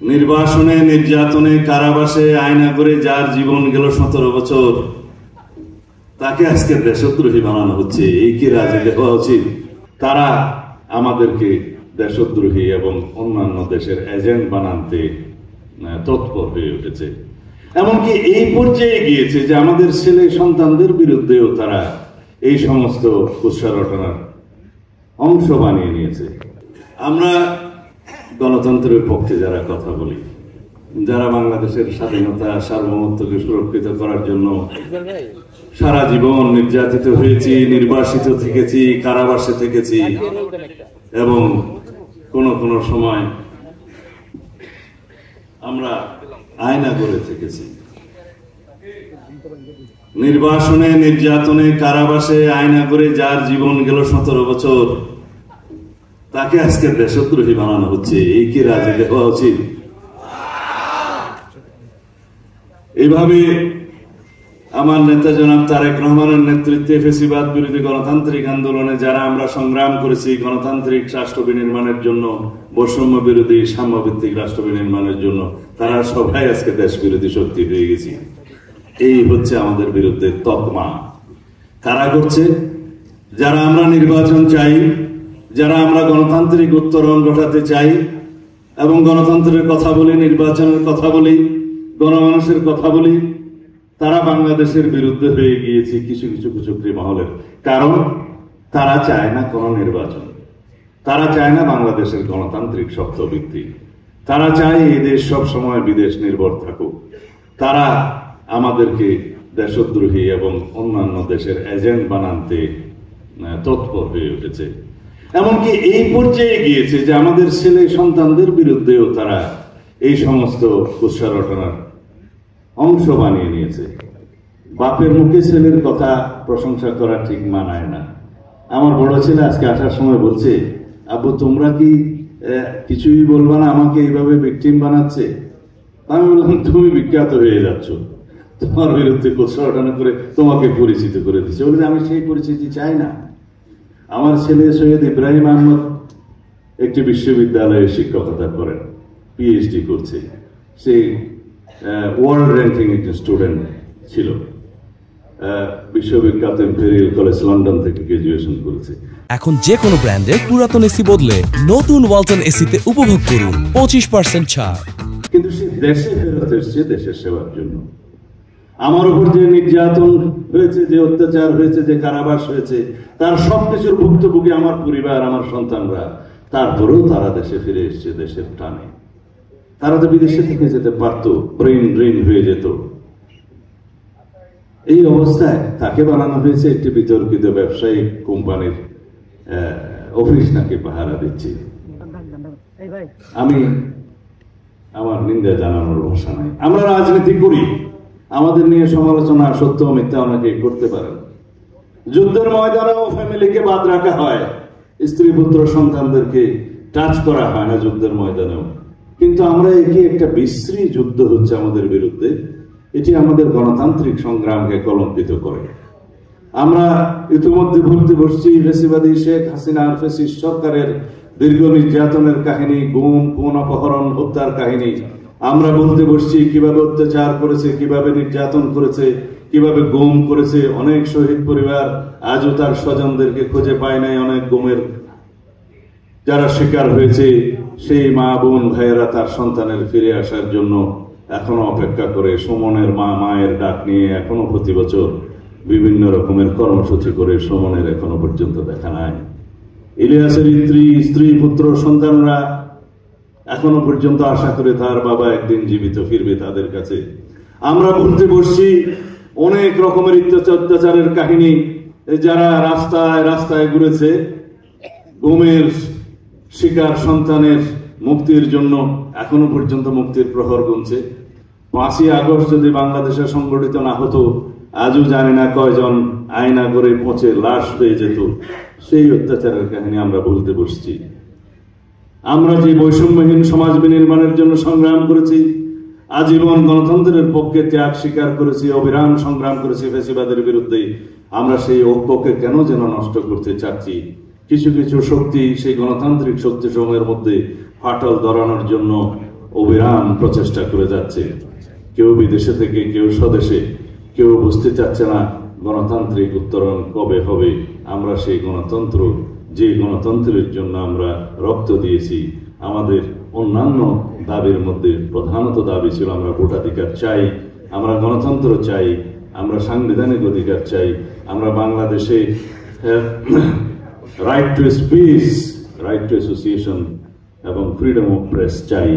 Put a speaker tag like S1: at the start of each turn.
S1: নির্বাসনে, নির্যাতনে, কারাবাসে, আয়না করে যার জীবন গেল 17 বছর, তাকে আজকে দেশদ্রোহী বানানো হচ্ছে। এই কি রাজনীতি হওয়া উচিত? তারা আমাদেরকে দেশদ্রোহী এবং অন্যান্য দেশের এজেন্ট বানাতে তৎপর হয়ে উঠেছে। এমনকি এই পর্যায়ে গিয়েছে যে আমাদের ছেলে সন্তানদের বিরুদ্ধেও তারা এই সমস্ত কুৎসা রটনার অংশ বানিয়ে নিয়েছে। আমরা গণতন্ত্রের পক্ষে যারা কথা বলি, যারা বাংলাদেশের স্বাধীনতা সার্বভৌমত্বকে সুরক্ষিত করার জন্য সারা জীবন নির্যাতিত হয়েছি, নির্বাসিত থেকেছি, কারাবাসে থেকেছি এবং কোন কোন সময় আমরা আয়না করে থেকেছি। নির্বাসনে, নির্যাতনে, কারাবাসে, আয়না করে যার জীবন গেল 17 বছর, তাকে আজকে দেশদ্রোহী বানানো হচ্ছে। এই কি রাজনীতি হওয়া উচিত? এইভাবে আমার নেতা জনাব তারেক রহমানের নেতৃত্বে ফ্যাসিবাদ বিরোধী গণতান্ত্রিক আন্দোলনে যারা আমরা সংগ্রাম করেছি গণতান্ত্রিক রাষ্ট্র বিনির্মাণের জন্য, বৈষম্য বিরোধী সাম্যভিত্তিক রাষ্ট্র বিনির্মাণের জন্য, তারা সবাই আজকে দেশ বিরোধী শক্তি হয়ে গেছি। এই হচ্ছে আমাদের বিরুদ্ধে তকমা। কারা করছে? যারা আমরা নির্বাচন চাই, যারা আমরা গণতান্ত্রিক উত্তরণ ঘটাতে চাই এবং গণতন্ত্রের কথা বলি, নির্বাচনের কথা বলি, গণমানুষের কথা বলি, তারা বাংলাদেশের বিরুদ্ধে হয়ে গিয়েছে কিছু কিছু কুচক্রী মহলের। কারণ তারা চায় না কোন নির্বাচন, তারা চায় না বাংলাদেশের গণতান্ত্রিক শক্তভিত্তি, তারা চায় এই দেশ সব সময় বিদেশ নির্ভর থাকুক। তারা আমাদেরকে দেশদ্রোহী এবং অন্যান্য দেশের এজেন্ট বানাতে তৎপর হয়ে উঠেছে। এমনকি এই পর্যায়ে গিয়েছে যে আমাদের ছেলে সন্তানদের বিরুদ্ধেও তারা এই সমস্ত কুৎসা রটনার অংশ বানিয়ে নিয়েছে। বাপের মুখে ছেলের কথা প্রশংসা করা ঠিক মানায় না। আমার বড় ছেলে আজকে আসার সময় বলছে, আব্বু তোমরা কি কিছুই বলবা না, আমাকে এইভাবে ভিকটিম বানাচ্ছে। আমি বললাম তুমি বিখ্যাত হয়ে যাচ্ছ, তোমার বিরুদ্ধে কুৎসা রটনা করে তোমাকে পরিচিত করে দিচ্ছে। বলে আমি সেই পরিচিতি চাই না। আমার ছেলে সৈয়দ ইব্রাহিম আহমদ একটি বিশ্ববিদ্যালয়ে শিক্ষকতা করেন, পিএইচডি করছে। সেই ওয়ার্ল্ড র্যাঙ্কিং একটি স্টুডেন্ট ছিল, বিশ্ববিখ্যাত ইম্পেরিয়াল কলেজ লন্ডন থেকে গ্রাজুয়েশন করেছে।
S2: এখন যে কোনো ব্র্যান্ডের পুরাতন এসি বদলে নতুন ওয়ালটন এসিতে উপভোগ করুন 25% ছাড়।
S1: কিন্তু সে দেশে ফেরত এসছে দেশের সেবার জন্য। আমার উপর যে নির্যাতন হয়েছে, যে অত্যাচার হয়েছে, যে কারাবাস হয়েছে, তার সবকিছুর ভুক্তভোগী আমার পরিবার, আমার সন্তানরা। তারপরেও তারা দেশে ফিরে এসছে দেশের টানে। তারা তো বিদেশে থেকে যেতে পারত, ব্রেন ড্রেন হয়ে যেত। এই অবস্থায় তাকে বানানো হয়েছে একটি বিতর্কিত ব্যবসায়িক কোম্পানির অফিস নাকি পাহারা দিচ্ছে। আমি আমার নিন্দা জানানোর ভাষা নাই। আমরা রাজনীতি করি, আমাদের নিয়ে সমালোচনা সত্য মিথ্যা অনেকে করতে পারেন। যুদ্ধের ময়দানেও ফ্যামিলিকে বাদ রাখা হয়, স্ত্রী পুত্র সন্তানদেরকে টাচ করা হয় না যুদ্ধের ময়দানেও। কিন্তু আমরা একে একটা বিশ্রী যুদ্ধ হচ্ছে আমাদের বিরুদ্ধে, এটি আমাদের গণতান্ত্রিক সংগ্রামকে কলঙ্কিত করে। আমরা ইতিমধ্যে ভুলতে বসছি ফ্যাসিবাদী শেখ হাসিনার ফ্যাসিস্ট সরকারের দীর্ঘ নির্যাতনের কাহিনী, গুম, খুন, অপহরণ, হত্যার কাহিনী। আমরা বলতে বসছি কিভাবে অত্যাচার করেছে, কিভাবে নির্যাতন করেছে, কিভাবে গুম করেছে। অনেক শহীদ পরিবার আজও তার স্বজনদেরকে খুঁজে পায় নাই। অনেক গুমের যারা শিকার হয়েছে, সেই মা বোন ভাইয়েরা তার সন্তানের ফিরে আসার জন্য এখনো অপেক্ষা করে। সুমনের মায়ের ডাক নিয়ে এখনো প্রতি বছর বিভিন্ন রকমের কর্মসূচি করে সুমনের এখনো পর্যন্ত দেখা নাই। ইলিয়াসের স্ত্রী পুত্র সন্তানরা এখনো পর্যন্ত আশা করে তার বাবা একদিন জীবিত ফিরবে তাদের কাছে। আমরা বলতে বসছি অনেক রকমের অত্যাচারের কাহিনী, যারা রাস্তায় রাস্তায় ঘুরেছে গুমের শিকার সন্তানের মুক্তির জন্য এখনো পর্যন্ত মুক্তির প্রহর গুনছে। 5ই আগস্ট যদি বাংলাদেশে সংগঠিত না হতো, আজও জানি না কয়জন আয়না করে পচে লাশ পেয়ে যেত। সেই অত্যাচারের কাহিনী আমরা বলতে বসছি। আমরা যে বৈষম্যহীন সমাজ বিনির্মাণের জন্য সংগ্রাম করেছি, আজীবন গণতন্ত্রের পক্ষে ত্যাগ স্বীকার করেছি, অবিরাম সংগ্রাম করেছি ফ্যাসিবাদের বিরুদ্ধে, আমরা সেই ঐক্যকে কেন যেন নষ্ট করতে চাচ্ছি। কিছু কিছু শক্তি সেই গণতান্ত্রিক শক্তি সমূহের মধ্যে ফাটল ধরানোর জন্য অবিরাম প্রচেষ্টা করে যাচ্ছে। কেউ বিদেশে থেকে, কেউ স্বদেশে, কেউ বুঝতে চাচ্ছে না গণতান্ত্রিক উত্তরণ কবে হবে। আমরা সেই গণতন্ত্র, যে গণতন্ত্রের জন্য আমরা রক্ত দিয়েছি, আমাদের অন্যান্য দাবির মধ্যে প্রধানত দাবি ছিল আমরা ভোটাধিকার চাই, আমরা গণতন্ত্র চাই, আমরা সাংবিধানিক অধিকার চাই, আমরা বাংলাদেশে right to speech, right two association এবং ফ্রিডম অফ প্রেস চাই।